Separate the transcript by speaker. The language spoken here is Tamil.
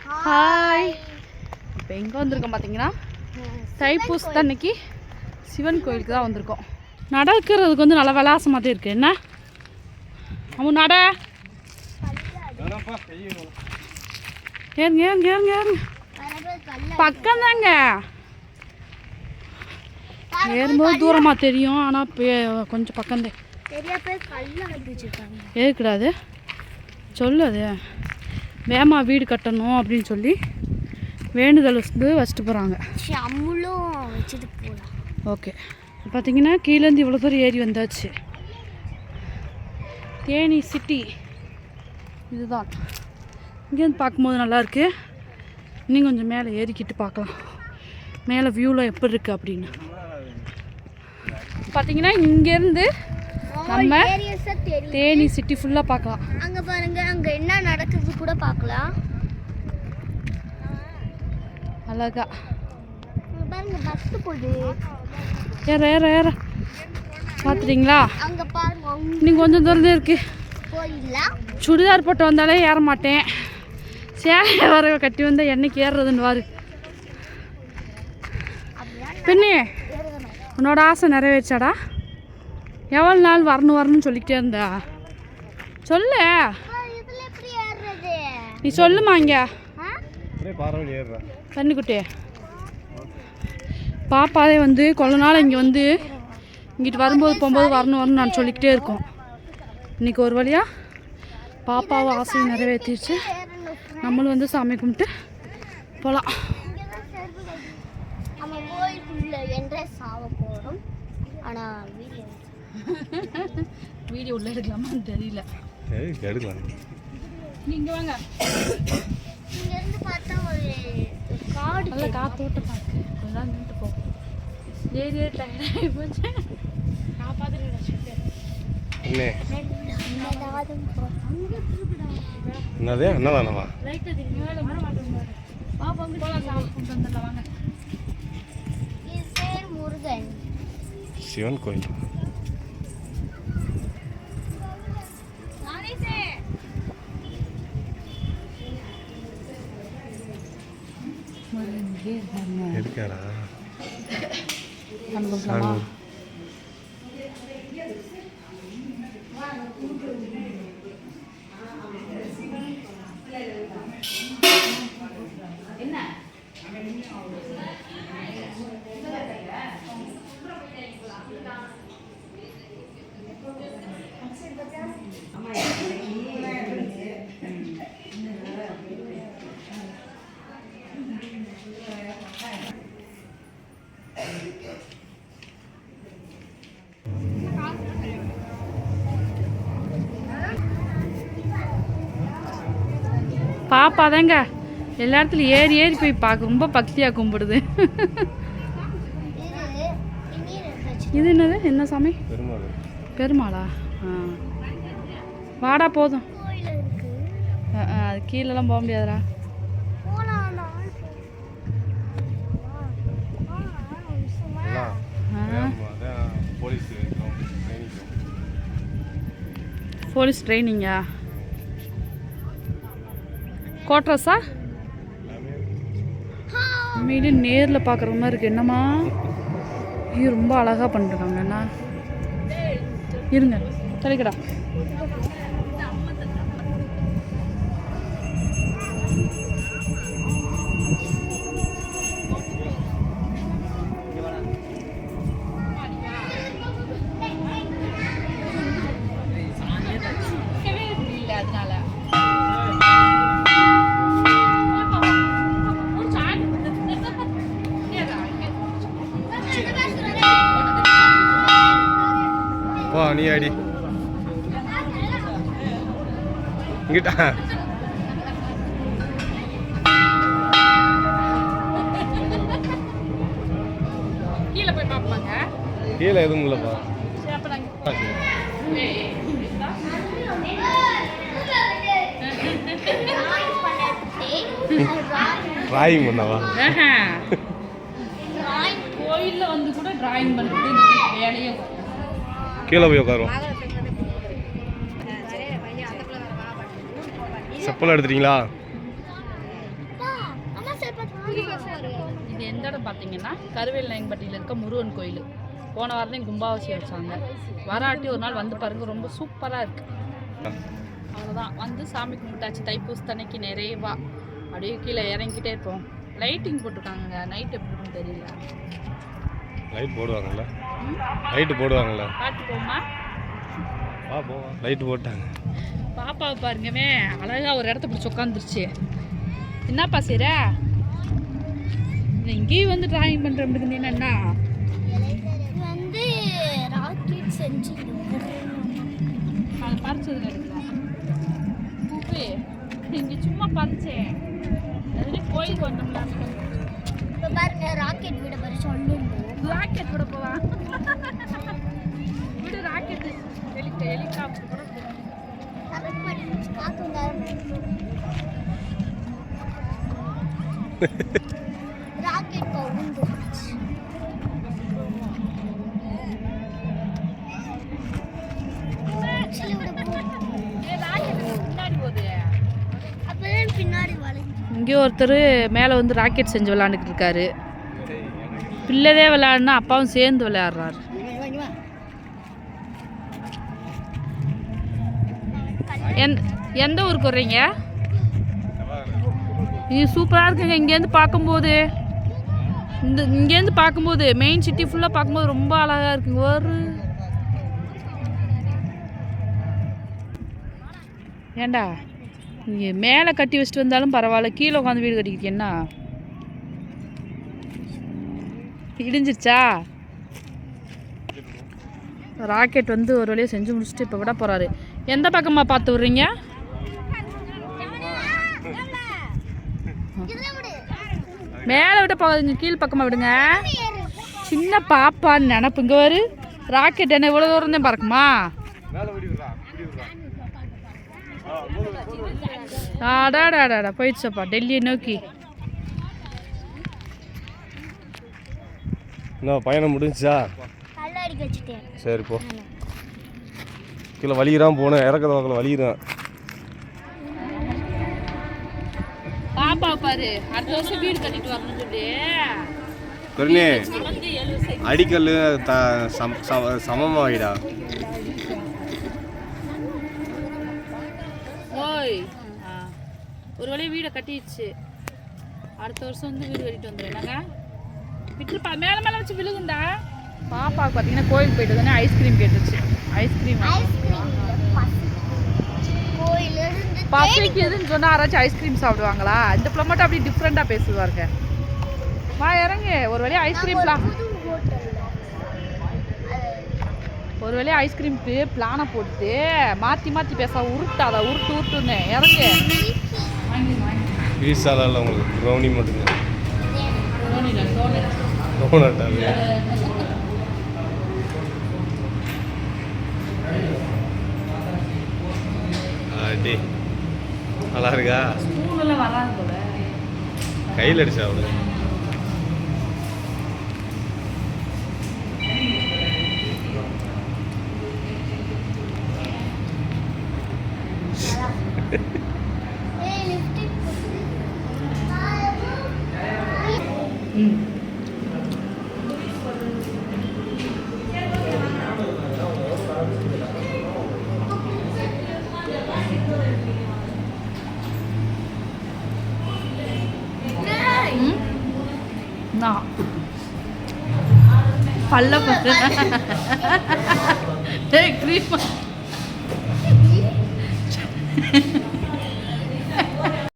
Speaker 1: ஹாய். இப்போ எங்கே வந்திருக்கோம் பார்த்தீங்கன்னா தைப்பூசத்தன்னைக்கு சிவன் கோயிலுக்கு தான் வந்திருக்கோம். நடக்கிறதுக்கு வந்து நல்லா விலாசமாக தான் இருக்குது. என்ன அவன் நட ஏறுங்க ஏறுங்க ஏறுங்க ஏறுங்க பக்கம் தாங்க. ஏறும்போது தூரமாக தெரியும், ஆனால் கொஞ்சம் பக்கம்தான். ஏற்கூடாது சொல்லு, அது வேமா வீடு கட்டணும் அப்படின்னு சொல்லி வேண்டுதல் வச்சுட்டு போகிறாங்க. ஓகே, பார்த்தீங்கன்னா கீழேருந்து இவ்வளோ தூரம் ஏறி வந்தாச்சு. தேனி சிட்டி இதுதான். இங்கேருந்து பார்க்கும்போது நல்லாயிருக்கு. இன்னும் கொஞ்சம் மேலே ஏறிக்கிட்டு பார்க்கலாம் மேலே வியூவில் எப்படி இருக்குது அப்படின்னு. பார்த்தீங்கன்னா இங்கேருந்து நம்ம தேனி சிட்டி ஃபுல்லாக பார்க்கலாம்.
Speaker 2: அங்கே பாருங்க, அங்கே என்ன நடக்குது கூட பார்க்கலாம்.
Speaker 1: அழகா
Speaker 2: பாருங்க, பஸ் போகுது.
Speaker 1: ஏற ஏற ஏற பார்த்துட்டிங்களா?
Speaker 2: அங்கே பாருங்க,
Speaker 1: இன்னும் கொஞ்சம் தூரம் தான் இருக்குது.
Speaker 2: போயிடலாம்.
Speaker 1: சுடிதார் போட்டு வந்தாலே ஏற மாட்டேன். சேலை வர கட்டி வந்தால் என்னைக்கு ஏறுறதுன்னு வாரு. பின்னே உன்னோட ஆசை நிறைவேச்சாடா? எவ்வளோ நாள் வரணும்னு சொல்லிக்கிட்டே இருந்தா? சொல்லு, நீ சொல்லுமா. இங்கே கண்ணுக்குட்டே பாப்பாதே வந்து கொஞ்ச நாள் இங்கே வந்து இங்கிட்டு வரும்போது போகும்போது வரணும்னு நான் சொல்லிக்கிட்டே இருக்கோம். இன்றைக்கி ஒரு வழியாக பாப்பாவை ஆசையை நிறைவேற்றிடுச்சு. நம்மளும் வந்து சாமி கும்பிட்டு போகலாம். வீடியோ உள்ள எடுக்கலாமான்னு தெரியல.
Speaker 3: எடுக்கலாம்.
Speaker 1: நீங்க வாங்க.
Speaker 2: இங்க இருந்து பார்த்தா ஒரு காடு,
Speaker 1: நல்ல காத்தோட்ட பார்க்கு. கொஞ்ச நேரம் நின்று போ. ஏறி டயர்டாகி போச்சு.
Speaker 3: என்னது என்னதானவா?
Speaker 2: முருகன்
Speaker 3: சிவன் கோயில். எடுக்காரா?
Speaker 1: பாப்பா தாங்க எல்லா இடத்துலையும் ஏறி ஏறி போய் பார்க்க ரொம்ப பக்தியாக கும்பிடுது. இது என்னது? என்ன சாமி? பெருமாளா? வாடா போதும். அது கீழெல்லாம் போக முடியாதுடா. போலீஸ் ட்ரைனிங்கா? கோட்ரஸா? மீது நேரில் பார்க்குற மாதிரி இருக்குது. என்னம்மா இது ரொம்ப அழகாக பண்ணிருக்காங்க. என்ன இருங்க தலைக்கடா. அதனால
Speaker 3: நீ அடி இங்கிட்ட
Speaker 1: கீழே போய் பார்ப்பாங்க.
Speaker 3: கீழே எதுவும் இல்லைப்பா. டிராயிங் பண்ணவா?
Speaker 1: கோயிலில் வந்து கூட டிராயிங் பண்ணுறது வேலையே.
Speaker 3: கீழே போய் உட்காருவோம். செப்பல் எடுத்துட்டீங்களா?
Speaker 1: இது எந்த இடம் பார்த்தீங்கன்னா கருவேல் நாயம்பட்டியில் இருக்க முருகன் கோயில். போன வாரம் தான் கும்பாபிஷேகம் வச்சாங்க. வராட்டி ஒரு நாள் வந்து பாருங்க, ரொம்ப சூப்பராக இருக்கு. அவ்வளோதான், வந்து சாமி கும்பிட்டாச்சு. தைப்பூசத்தன்னைக்கு நிறைவா அப்படியே கீழே இறங்கிட்டே இருப்போம். லைட்டிங் போட்டிருக்காங்க, நைட் எப்படி இருக்குன்னு தெரியல.
Speaker 3: லைட் போடுவாங்கல்ல, லைட்டு போடுவாங்கல்ல.
Speaker 1: பாட்டு போமா
Speaker 3: லைட்டு போட்டாங்க.
Speaker 1: பாப்பாவை பாருங்கமே, அழகா ஒரு இடத்த பிடிச்சி உட்காந்துருச்சு. என்னப்பா செய்ற? இங்கேயும் வந்து டிராயிங் பண்ணுறதுக்கு என்னன்னா
Speaker 2: வந்து ராக்கெட் செஞ்சு
Speaker 1: அதை பறிச்சது இருக்குல்ல பூவே, இங்கே சும்மா பறிச்சேன். அதுலேயே கோயிலுக்கு வந்தோம்ல.
Speaker 2: இப்போ பாருங்க ராக்கெட் விட பாரு சொல்லணும்.
Speaker 1: ராக்கெட் கூட போவா விடு, ராக்கெட் ஹெலிகாப்டர் கூட போவா.
Speaker 2: அதுக்கு மாதிரி காத்து ராக்கெட் போகுது. பின்னாடி
Speaker 1: இங்கே ஒருத்தர் மேலே வந்து ராக்கெட் செஞ்சு விளாண்டுக்கிட்டு இருக்காரு. பிள்ளைதே விளையாடுனா அப்பாவும் சேர்ந்து விளையாடுறாரு. எந்த ஊருக்கு வர்றீங்க? இது சூப்பராக இருக்குங்க. இங்கேருந்து பார்க்கும்போது, இங்கேருந்து பார்க்கும்போது மெயின் சிட்டி ஃபுல்லாக பார்க்கும்போது ரொம்ப அழகாக இருக்குங்க. ஒரு ஏண்டா இங்கே மேலே கட்டி வச்சுட்டு வந்தாலும் பரவாயில்ல, கீழே உட்காந்து வீடு கட்டிக்கிட்டு என்ன இடிஞ்சிருச்சா? ராக்கெட் வந்து ஒரு வழியாக செஞ்சு முடிச்சுட்டு இப்போ விட போகிறாரு. எந்த பக்கமாக பார்த்து விட்றீங்க? மேலே விட போகாதீங்க, கீழ் பக்கமாக விடுங்க. சின்ன பாப்பான்னு நினப்பு. இங்கே வரு, ராக்கெட் என்ன இவ்வளோ தூரம் தான் பறக்குமா? ஆடாடாடா போயிடுச்சப்பா டெல்லியை நோக்கி.
Speaker 3: என்ன பயணம் முடிஞ்சா? சரி போ. கீழே வலிக்கிறான் போனேன், இறக்கத வாக்கில் வலிக்கிறான்.
Speaker 1: பாப்பா பாரு, அடுத்த வருஷம் வீடு கட்டிட்டு வரணும்னு சொல்லி
Speaker 3: கருணே அடிக்கல் சமமாகிடா.
Speaker 1: ஓய், ஒரு வழியாக வீடை கட்டிடுச்சு. அடுத்த வருஷம் வந்து வீடு கட்டிட்டு வந்துடும். என்னங்க விட்டுருப்பா, மேலே மேலே வச்சு விழுகுண்டா. பாப்பாவுக்கு பார்த்தீங்கன்னா கோயிலுக்கு போயிட்டு வந்தோடனே ஐஸ்கிரீம் கேட்டுருச்சு. ஐஸ்கிரீம் பசைக்கு எதுன்னு சொன்னால் யாராச்சும் ஐஸ்கிரீம் சாப்பிடுவாங்களா? இந்த பிள்ளை மட்டும் அப்படி டிஃப்ரெண்ட்டாக பேசுவாருங்க. வா இறங்கு. ஒரு வழியாக ஐஸ்கிரீம்லாம், ஒரு வழியாக ஐஸ்கிரீம்க்கு பிளானை போட்டு மாற்றி மாற்றி பேச உருட்டாத, உருட்டுன்னு இறங்கு.
Speaker 3: பீஸாலாம் இல்லை உங்களுக்கு, ப்ரௌனி மட்டும்தான். அடி நல்லா இருக்கா?
Speaker 1: ஸ்கூலெல்லாம் வராது போல,
Speaker 3: கையில் அடிச்சா அவளு. பல்ல பத்து க்ரீம்